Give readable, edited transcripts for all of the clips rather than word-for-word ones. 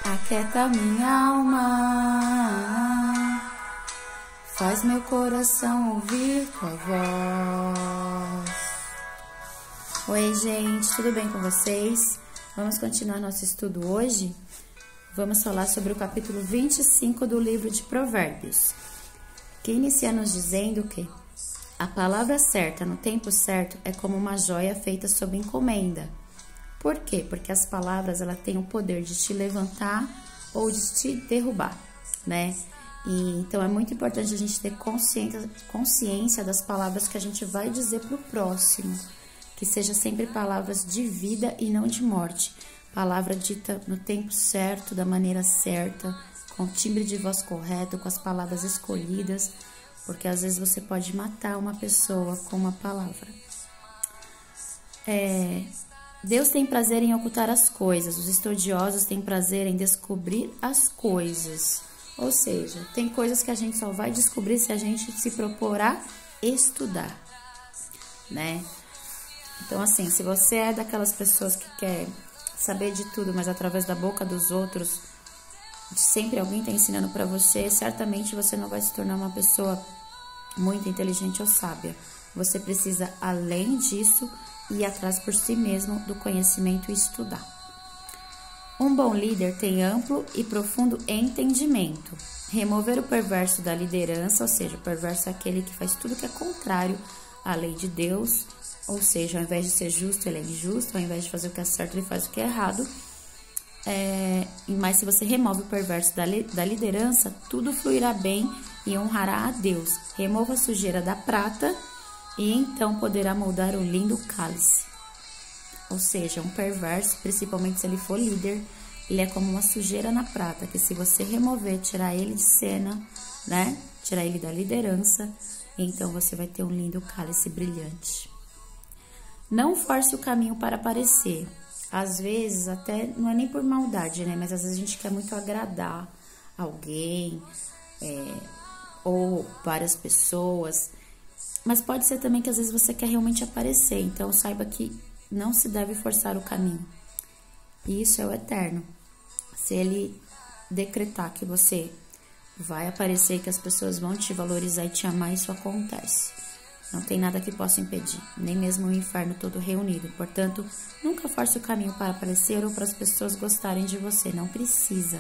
Aquieta minha alma, faz meu coração ouvir tua voz. Oi, gente, tudo bem com vocês? Vamos continuar nosso estudo hoje? Vamos falar sobre o capítulo 25 do livro de Provérbios, que inicia nos dizendo que a palavra certa no tempo certo é como uma joia feita sob encomenda. Por quê? Porque as palavras ela têm o poder de te levantar ou de te derrubar, né? Então é muito importante a gente ter consciência das palavras que a gente vai dizer para o próximo, que seja sempre palavras de vida e não de morte. Palavra dita no tempo certo, da maneira certa, com o timbre de voz correto, com as palavras escolhidas, porque às vezes você pode matar uma pessoa com uma palavra. Deus tem prazer em ocultar as coisas, os estudiosos têm prazer em descobrir as coisas. Ou seja, tem coisas que a gente só vai descobrir se a gente se propor a estudar, né? Então, assim, se você é daquelas pessoas que quer saber de tudo, mas através da boca dos outros, sempre alguém está ensinando para você, certamente você não vai se tornar uma pessoa muito inteligente ou sábia. Você precisa, além disso, ir atrás por si mesmo do conhecimento e estudar. Um bom líder tem amplo e profundo entendimento. Remover o perverso da liderança, ou seja, o perverso é aquele que faz tudo que é contrário à lei de Deus, ou seja, ao invés de ser justo, ele é injusto, ao invés de fazer o que é certo, ele faz o que é errado. Mas se você remove o perverso da liderança, tudo fluirá bem e honrará a Deus. Remova a sujeira da prata e então poderá moldar um lindo cálice. Ou seja, um perverso, principalmente se ele for líder, ele é como uma sujeira na prata, que se você remover, tirar ele de cena, né? Tirar ele da liderança, então você vai ter um lindo cálice brilhante. Não force o caminho para aparecer. Às vezes, até não é nem por maldade, né? Mas às vezes a gente quer muito agradar alguém, ou várias pessoas. Mas pode ser também que às vezes você quer realmente aparecer. Então, saiba que não se deve forçar o caminho. E isso é o eterno. Se ele decretar que você vai aparecer, que as pessoas vão te valorizar e te amar, isso acontece. Não tem nada que possa impedir, nem mesmo o inferno todo reunido. Portanto, nunca force o caminho para aparecer ou para as pessoas gostarem de você. Não precisa.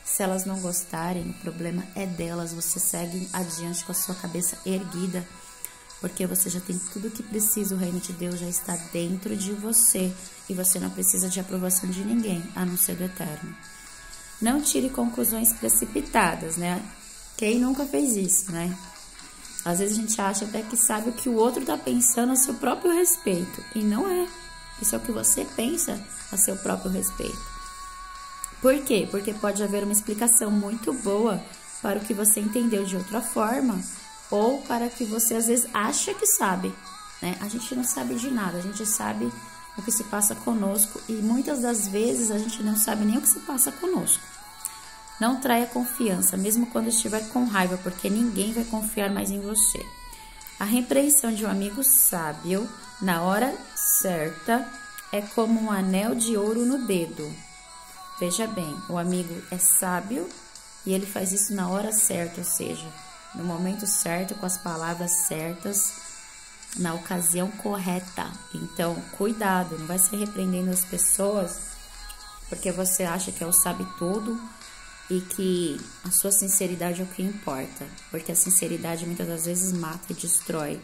Se elas não gostarem, o problema é delas. Você segue adiante com a sua cabeça erguida, porque você já tem tudo o que precisa. O reino de Deus já está dentro de você e você não precisa de aprovação de ninguém, a não ser do eterno. Não tire conclusões precipitadas, né? Quem nunca fez isso, né? Às vezes a gente acha até que sabe o que o outro está pensando a seu próprio respeito. E não é. Isso é o que você pensa a seu próprio respeito. Por quê? Porque pode haver uma explicação muito boa para o que você entendeu de outra forma, ou para que você às vezes acha que sabe, né? A gente não sabe de nada, a gente sabe o que se passa conosco e muitas das vezes a gente não sabe nem o que se passa conosco. Não traia confiança, mesmo quando estiver com raiva, porque ninguém vai confiar mais em você. A repreensão de um amigo sábio, na hora certa, é como um anel de ouro no dedo. Veja bem, o amigo é sábio e ele faz isso na hora certa, ou seja, no momento certo, com as palavras certas, na ocasião correta. Então, cuidado, não vai ser repreendendo as pessoas porque você acha que é o sabe tudo e que a sua sinceridade é o que importa, porque a sinceridade muitas das vezes mata e destrói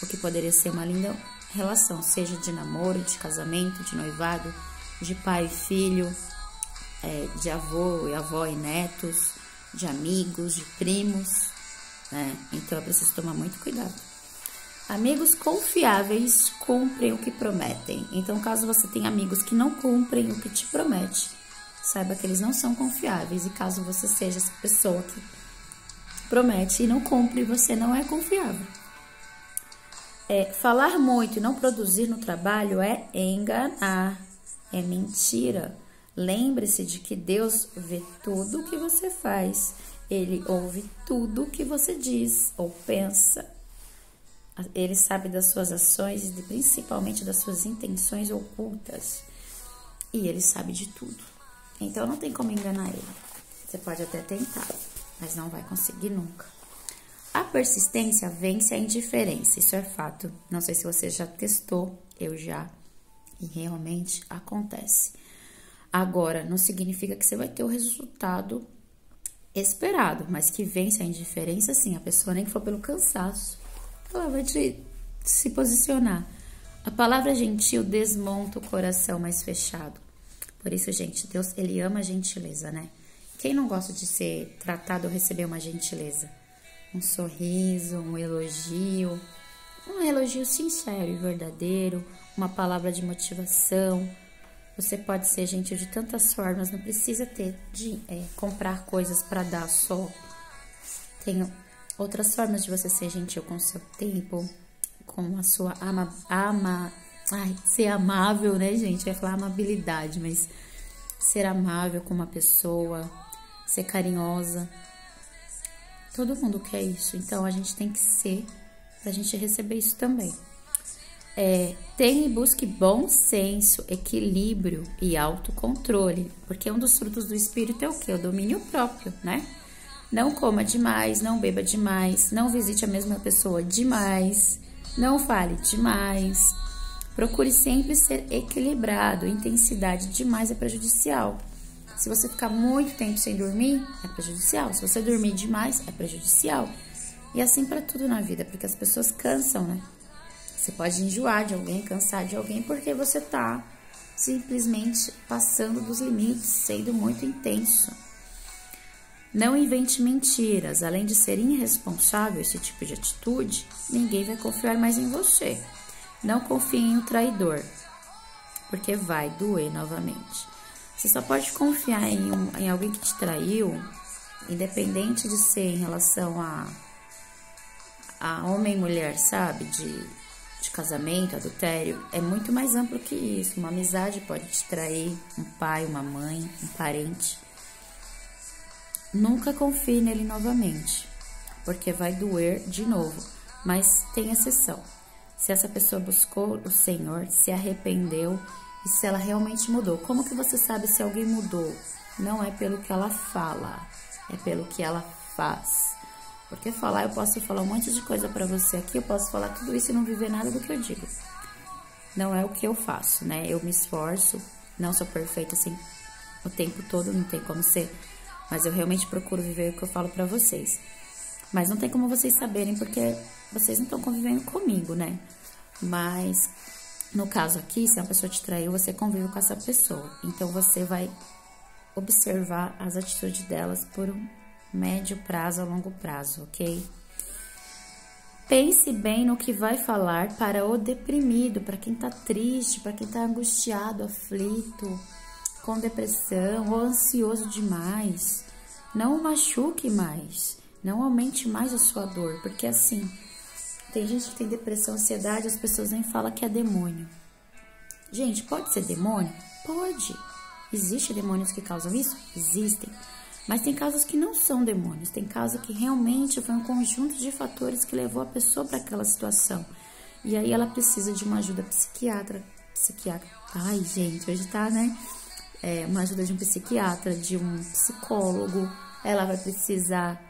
o que poderia ser uma linda relação, seja de namoro, de casamento, de noivado, de pai e filho, de avô e avó e netos, de amigos, de primos, né? Então é preciso tomar muito cuidado. Amigos confiáveis cumprem o que prometem. Então, caso você tenha amigos que não cumprem o que te promete, saiba que eles não são confiáveis. E caso você seja essa pessoa que promete e não cumpre, você não é confiável. Falar muito e não produzir no trabalho é enganar, é mentira. Lembre-se de que Deus vê tudo o que você faz. Ele ouve tudo o que você diz ou pensa. Ele sabe das suas ações e principalmente das suas intenções ocultas. E ele sabe de tudo. Então não tem como enganar ele. Você pode até tentar, mas não vai conseguir nunca. A persistência vence a indiferença, isso é fato. Não sei se você já testou, eu já. E realmente acontece. Agora, não significa que você vai ter o resultado esperado, mas que vence a indiferença, sim. A pessoa, nem que for pelo cansaço, ela vai se posicionar. A palavra gentil desmonta o coração mais fechado. Por isso, gente, Deus, ele ama a gentileza, né? Quem não gosta de ser tratado ou receber uma gentileza? Um sorriso, um elogio sincero e verdadeiro, uma palavra de motivação. Você pode ser gentil de tantas formas, não precisa comprar coisas para dar só. Tem outras formas de você ser gentil com o seu tempo, com a sua ser amável, né, gente? Eu ia falar amabilidade, mas ser amável com uma pessoa, ser carinhosa. Todo mundo quer isso, então a gente tem que ser pra gente receber isso também. Tenha e busque bom senso, equilíbrio e autocontrole, porque um dos frutos do Espírito é o quê? O domínio próprio, né? Não coma demais, não beba demais, não visite a mesma pessoa demais, não fale demais. Procure sempre ser equilibrado, intensidade demais é prejudicial. Se você ficar muito tempo sem dormir, é prejudicial. Se você dormir demais, é prejudicial. E assim para tudo na vida, porque as pessoas cansam, né? Você pode enjoar de alguém, cansar de alguém, porque você tá simplesmente passando dos limites, sendo muito intenso. Não invente mentiras. Além de ser irresponsável esse tipo de atitude, ninguém vai confiar mais em você. Não confie em um traidor, porque vai doer novamente. Você só pode confiar em alguém que te traiu, independente de ser em relação a homem e mulher, sabe? De casamento, adultério. É muito mais amplo que isso. Uma amizade pode te trair, um pai, uma mãe, um parente. Nunca confie nele novamente, porque vai doer de novo. Mas tem exceção. Se essa pessoa buscou o Senhor, se arrependeu e se ela realmente mudou. Como que você sabe se alguém mudou? Não é pelo que ela fala, é pelo que ela faz. Porque eu posso falar um monte de coisa pra você aqui, eu posso falar tudo isso e não viver nada do que eu digo. Não é o que eu faço, né? Eu me esforço, não sou perfeita assim o tempo todo, não tem como ser. Mas eu realmente procuro viver o que eu falo pra vocês. Mas não tem como vocês saberem, porque vocês não estão convivendo comigo, né? Mas, no caso aqui, se uma pessoa te traiu, você convive com essa pessoa. Então, você vai observar as atitudes delas por um médio prazo a longo prazo, ok? Pense bem no que vai falar para o deprimido, para quem tá triste, para quem tá angustiado, aflito, com depressão ou ansioso demais. Não o machuque mais, não aumente mais a sua dor, porque assim, tem gente que tem depressão, ansiedade, as pessoas nem falam que é demônio. Gente, pode ser demônio? Pode. Existem demônios que causam isso? Existem. Mas tem casos que não são demônios, tem casos que realmente foi um conjunto de fatores que levou a pessoa para aquela situação. E aí ela precisa de uma ajuda psiquiatra. Ai, gente, hoje tá, né? Uma ajuda de um psiquiatra, de um psicólogo. Ela vai precisar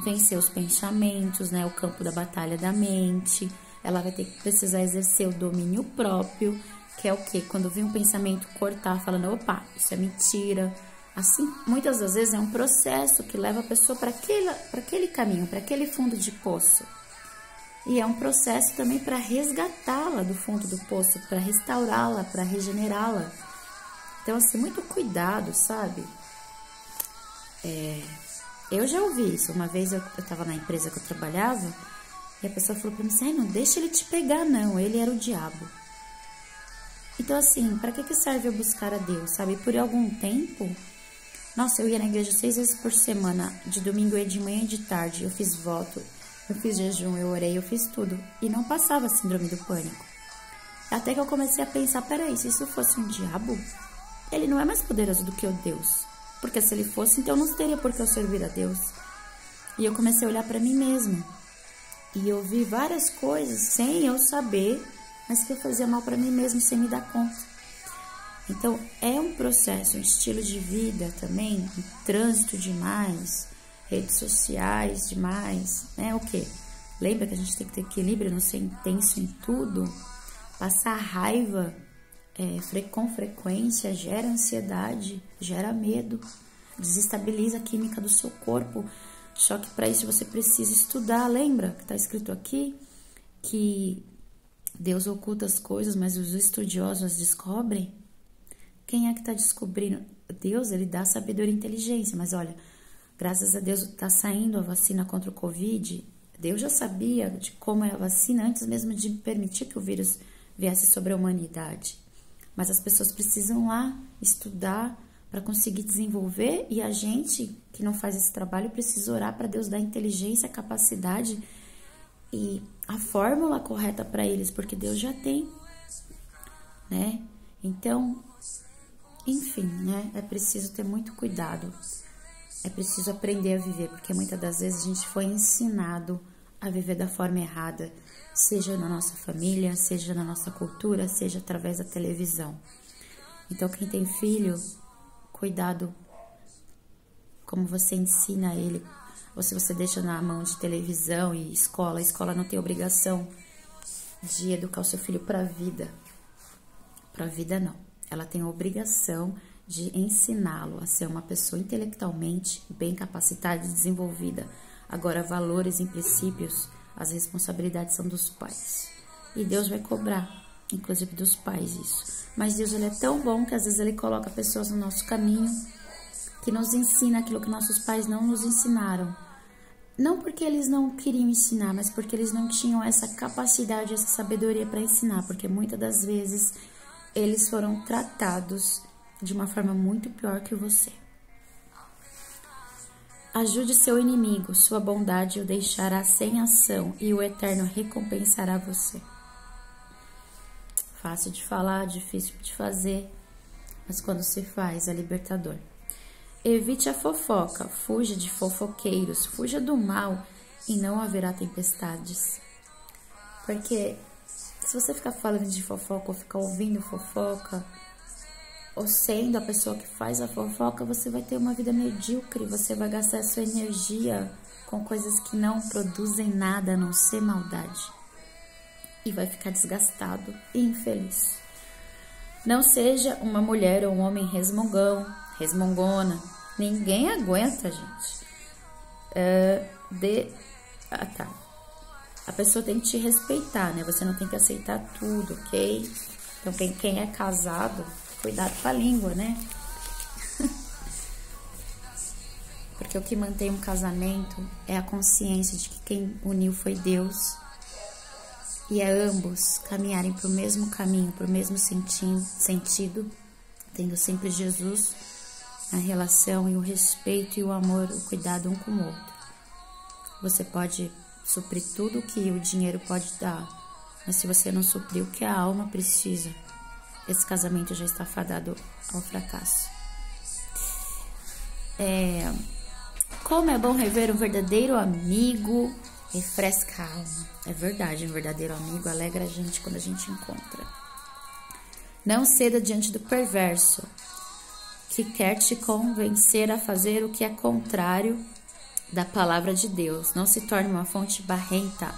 vencer os pensamentos, né? O campo da batalha da mente. Ela vai precisar exercer o domínio próprio, que é o quê? Quando vem um pensamento, cortar, falando, opa, isso é mentira. Assim, muitas das vezes é um processo que leva a pessoa para aquele caminho, para aquele fundo de poço. E é um processo também para resgatá-la do fundo do poço, para restaurá-la, para regenerá-la. Então, assim, muito cuidado, sabe? Eu já ouvi isso. Uma vez eu estava na empresa que eu trabalhava e a pessoa falou para mim assim, não deixa ele te pegar, não. Ele era o diabo. Então, assim, para que serve eu buscar a Deus, sabe? Por algum tempo... Nossa, eu ia na igreja 6 vezes por semana, de domingo eu ia de manhã e de tarde, eu fiz voto, eu fiz jejum, eu orei, eu fiz tudo. E não passava a síndrome do pânico. Até que eu comecei a pensar, peraí, se isso fosse um diabo, ele não é mais poderoso do que o Deus. Porque se ele fosse, então não teria por que eu servir a Deus. E eu comecei a olhar pra mim mesma. E eu vi várias coisas sem eu saber, mas que eu fazia mal pra mim mesma sem me dar conta. Então, é um processo, um estilo de vida também, um trânsito demais, redes sociais demais, né? O quê? Lembra que a gente tem que ter equilíbrio, não ser intenso em tudo? Passar raiva com frequência gera ansiedade, gera medo, desestabiliza a química do seu corpo. Só que para isso você precisa estudar. Lembra que está escrito aqui que Deus oculta as coisas, mas os estudiosos as descobrem? Quem é que está descobrindo? Deus, ele dá sabedoria e inteligência. Mas olha, graças a Deus está saindo a vacina contra o Covid. Deus já sabia de como é a vacina antes mesmo de permitir que o vírus viesse sobre a humanidade. Mas as pessoas precisam lá estudar para conseguir desenvolver, e a gente que não faz esse trabalho precisa orar para Deus dar inteligência, capacidade e a fórmula correta para eles, porque Deus já tem, né? Então, enfim, né? É preciso ter muito cuidado, é preciso aprender a viver, porque muitas das vezes a gente foi ensinado a viver da forma errada, seja na nossa família, seja na nossa cultura, seja através da televisão. Então, quem tem filho, cuidado como você ensina ele, ou se você deixa na mão de televisão e escola. A escola não tem obrigação de educar o seu filho para a vida. Para a vida, não. Ela tem a obrigação de ensiná-lo a ser uma pessoa intelectualmente bem capacitada e desenvolvida. Agora, valores e princípios, as responsabilidades são dos pais. E Deus vai cobrar, inclusive dos pais, isso. Mas Deus, ele é tão bom que às vezes ele coloca pessoas no nosso caminho que nos ensina aquilo que nossos pais não nos ensinaram. Não porque eles não queriam ensinar, mas porque eles não tinham essa capacidade, essa sabedoria para ensinar. Porque muitas das vezes eles foram tratados de uma forma muito pior que você. Ajude seu inimigo, sua bondade o deixará sem ação e o Eterno recompensará você. Fácil de falar, difícil de fazer, mas quando se faz é libertador. Evite a fofoca, fuja de fofoqueiros, fuja do mal e não haverá tempestades. Porque se você ficar falando de fofoca ou ficar ouvindo fofoca, ou sendo a pessoa que faz a fofoca, você vai ter uma vida medíocre, você vai gastar a sua energia com coisas que não produzem nada a não ser maldade. E vai ficar desgastado e infeliz. Não seja uma mulher ou um homem resmungona. Ninguém aguenta, gente. A pessoa tem que te respeitar, né? Você não tem que aceitar tudo, ok? Então, quem é casado, cuidado com a língua, né? Porque o que mantém um casamento é a consciência de que quem uniu foi Deus. E é ambos caminharem para o mesmo caminho, para o mesmo sentido, tendo sempre Jesus na relação e o respeito e o amor, o cuidado um com o outro. Você pode suprir tudo que o dinheiro pode dar, mas se você não suprir o que a alma precisa, esse casamento já está fadado ao fracasso. Como é bom rever um verdadeiro amigo, refresca a alma. É verdade, um verdadeiro amigo alegra a gente quando a gente encontra. Não ceda diante do perverso, que quer te convencer a fazer o que é contrário da palavra de Deus. Não se torne uma fonte barrenta,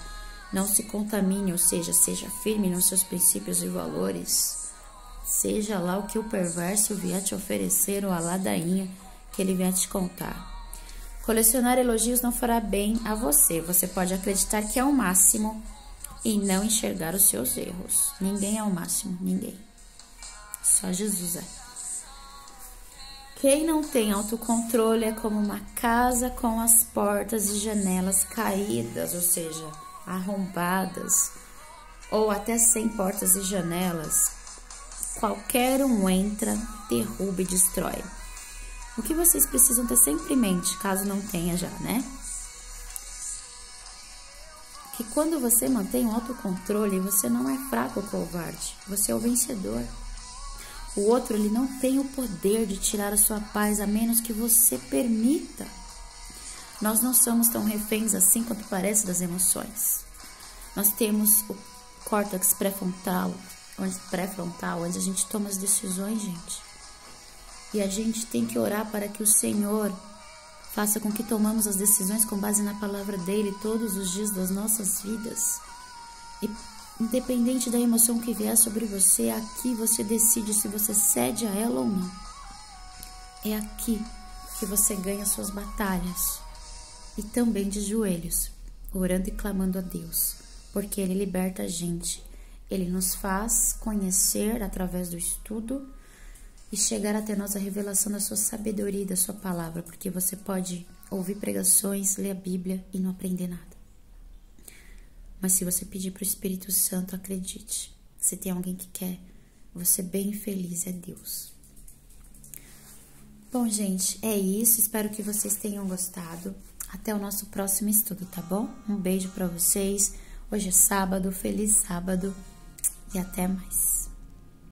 não se contamine, ou seja firme nos seus princípios e valores. Seja lá o que o perverso vier te oferecer, ou a ladainha que ele vier te contar. Colecionar elogios não fará bem a você. Você pode acreditar que é o máximo e não enxergar os seus erros. Ninguém é o máximo, ninguém. Só Jesus é. Quem não tem autocontrole é como uma casa com as portas e janelas caídas, ou seja, arrombadas, ou até sem portas e janelas. Qualquer um entra, derruba e destrói. O que vocês precisam ter sempre em mente, caso não tenha já, né? Que quando você mantém o autocontrole, você não é fraco ou covarde, você é o vencedor. O outro, ele não tem o poder de tirar a sua paz, a menos que você permita. Nós não somos tão reféns assim quanto parece das emoções. Nós temos o córtex pré-frontal, onde pré-frontal, onde a gente toma as decisões, gente. E a gente tem que orar para que o Senhor faça com que tomamos as decisões com base na palavra dele todos os dias das nossas vidas. E independente da emoção que vier sobre você, aqui você decide se você cede a ela ou não. É aqui que você ganha suas batalhas. E também de joelhos, orando e clamando a Deus, porque Ele liberta a gente. Ele nos faz conhecer através do estudo e chegar até nós a revelação da sua sabedoria e da sua palavra, porque você pode ouvir pregações, ler a Bíblia e não aprender nada. Mas se você pedir para o Espírito Santo, acredite, se tem alguém que quer você bem feliz, é Deus. Bom, gente, é isso. Espero que vocês tenham gostado. Até o nosso próximo estudo, tá bom? Um beijo para vocês. Hoje é sábado, feliz sábado e até mais.